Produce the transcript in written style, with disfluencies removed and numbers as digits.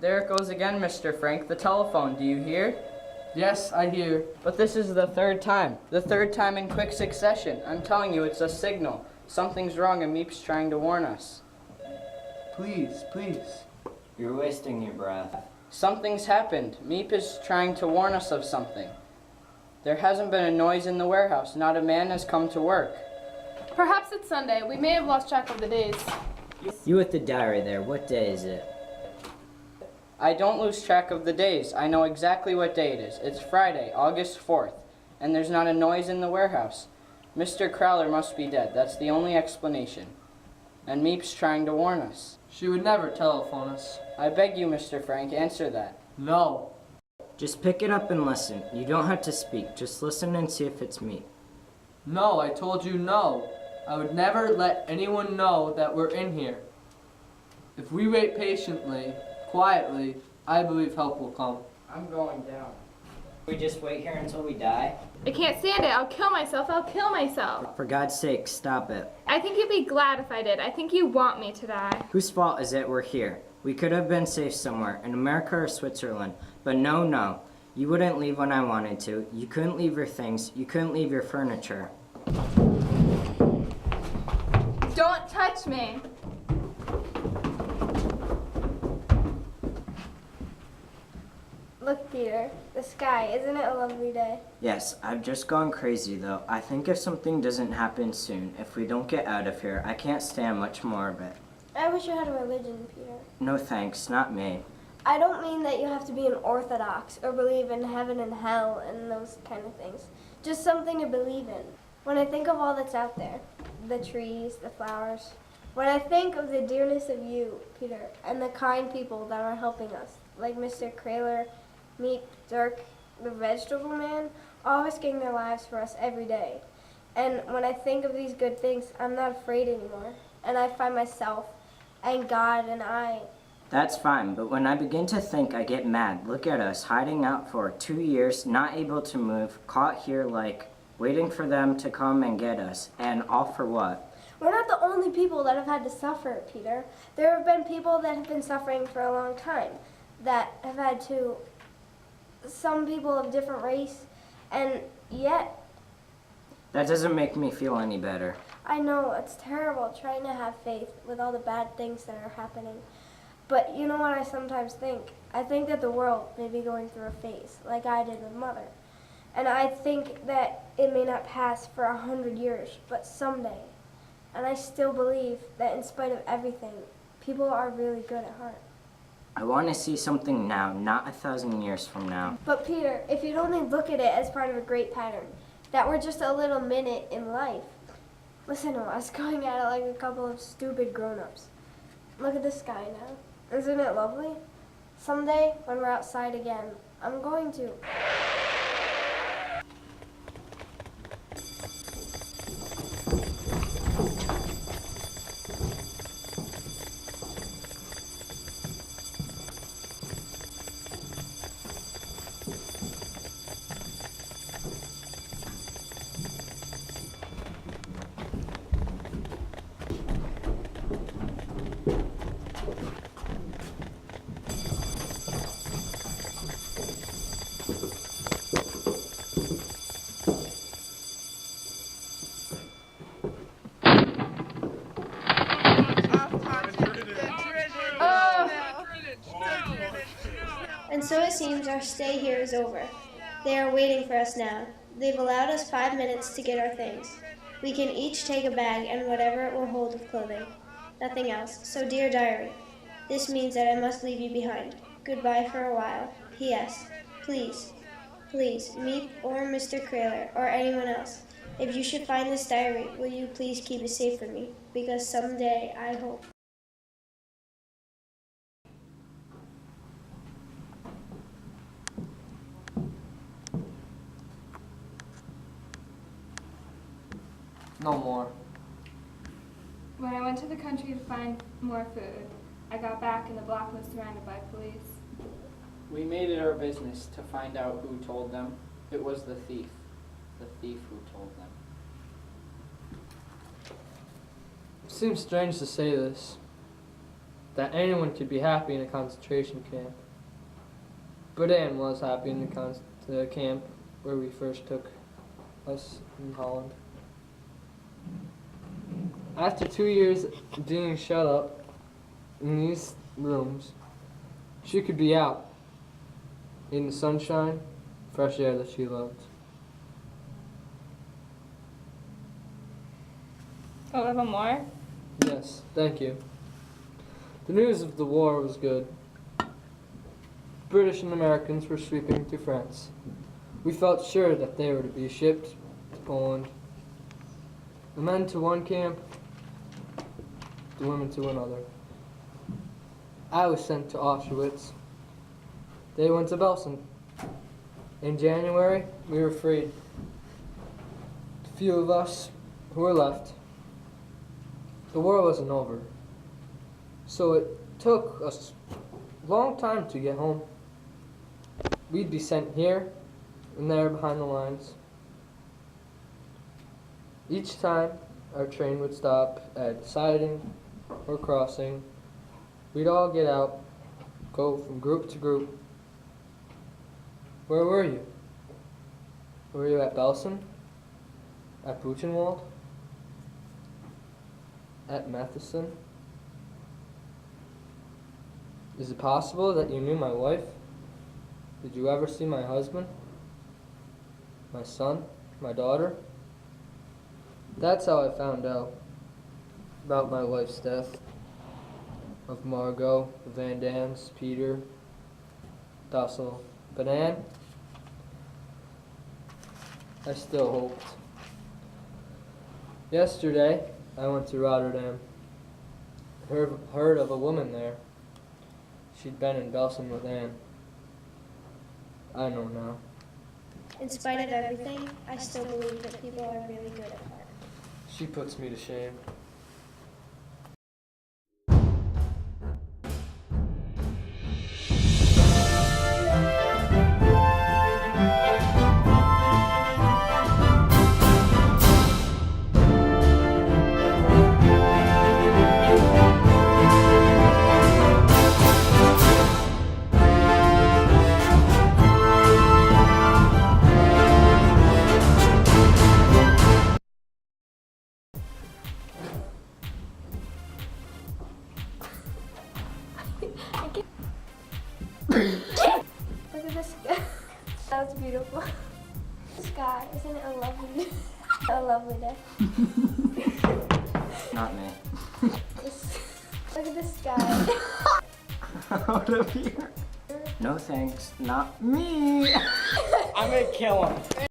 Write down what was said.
There it goes again, Mr. Frank. The telephone. Do you hear? Yes, I hear. But this is the third time. The third time in quick succession. I'm telling you, it's a signal. Something's wrong and Meep's trying to warn us. Please, please. You're wasting your breath. Something's happened. Meep is trying to warn us of something. There hasn't been a noise in the warehouse. Not a man has come to work. Perhaps it's Sunday. We may have lost track of the days. You with the diary there, what day is it? I don't lose track of the days. I know exactly what day it is. It's Friday, August 4th, and there's not a noise in the warehouse. Mr. Crowler must be dead. That's the only explanation. And Meep's trying to warn us. She would never telephone us. I beg you, Mr. Frank, answer that. No. Just pick it up and listen. You don't have to speak. Just listen and see if it's me. No, I told you no. I would never let anyone know that we're in here. If we wait patiently, quietly, I believe help will come. I'm going down. We just wait here until we die? I can't stand it. I'll kill myself. I'll kill myself. For God's sake, stop it. I think you'd be glad if I did. I think you want me to die. Whose fault is it we're here? We could have been safe somewhere, in America or Switzerland. But no. You wouldn't leave when I wanted to. You couldn't leave your things. You couldn't leave your furniture. Don't touch me. Look, Peter, the sky, isn't it a lovely day? Yes, I've just gone crazy though. I think if something doesn't happen soon, if we don't get out of here, I can't stand much more of it. I wish you had a religion, Peter. No thanks, not me. I don't mean that you have to be an Orthodox or believe in heaven and hell and those kind of things. Just something to believe in. When I think of all that's out there, the trees, the flowers, when I think of the dearness of you, Peter, and the kind people that are helping us, like Mr. Kraler, Meep, Dirk, the vegetable man, all risking their lives for us every day. And when I think of these good things, I'm not afraid anymore. And I find myself and God and I. That's fine, but when I begin to think, I get mad. Look at us, hiding out for 2 years, not able to move, caught here like, waiting for them to come and get us. And all for what? We're not the only people that have had to suffer, Peter. There have been people that have been suffering for a long time, that have had to, some people of different race, and yet. That doesn't make me feel any better. I know, it's terrible trying to have faith with all the bad things that are happening. But you know what I sometimes think? I think that the world may be going through a phase, like I did with Mother. And I think that it may not pass for 100 years, but someday. And I still believe that in spite of everything, people are really good at heart. I want to see something now, not 1,000 years from now. But Peter, if you'd only look at it as part of a great pattern, that we're just a little minute in life. Listen to us going at it like a couple of stupid grown-ups. Look at the sky now. Isn't it lovely? Someday, when we're outside again, I'm going to. And so it seems our stay here is over. They are waiting for us now. They've allowed us 5 minutes to get our things. We can each take a bag and whatever it will hold of clothing. Nothing else. So dear diary, this means that I must leave you behind. Goodbye for a while. P.S. Please, Meep or Mr. Kraler or anyone else, if you should find this diary, will you please keep it safe for me? Because someday I hope. No more. When I went to the country to find more food, I got back and the block was surrounded by police. We made it our business to find out who told them. It was the thief. The thief who told them. It seems strange to say this, that anyone could be happy in a concentration camp. But Anne was happy in the camp where we first took us in Holland. After 2 years being shut up in these rooms, she could be out in the sunshine, fresh air that she loved. A little more? Yes, thank you. The news of the war was good. British and Americans were sweeping through France. We felt sure that they were to be shipped to Poland. The men to one camp, the women to another. I was sent to Auschwitz. They went to Belsen. In January, we were freed. The few of us who were left. The war wasn't over, so it took us a long time to get home. We'd be sent here and there behind the lines. Each time our train would stop at siding or crossing, we'd all get out, go from group to group. Where were you? Were you at Belsen? At Buchenwald? At Matheson? Is it possible that you knew my wife? Did you ever see my husband? My son? My daughter? That's how I found out about my wife's death. Of Margot, the Van Dams, Peter, Dussel. But Anne? I still hoped. Yesterday, I went to Rotterdam. Heard of a woman there. She'd been in Belsen with Anne. I know now. In spite of everything, I still believe that people are really good at heart. She puts me to shame. Look at the sky. That was beautiful. Sky, isn't it a lovely, a lovely day? Not me. Look at the sky. Out of here. No thanks, not me. I'm gonna kill him.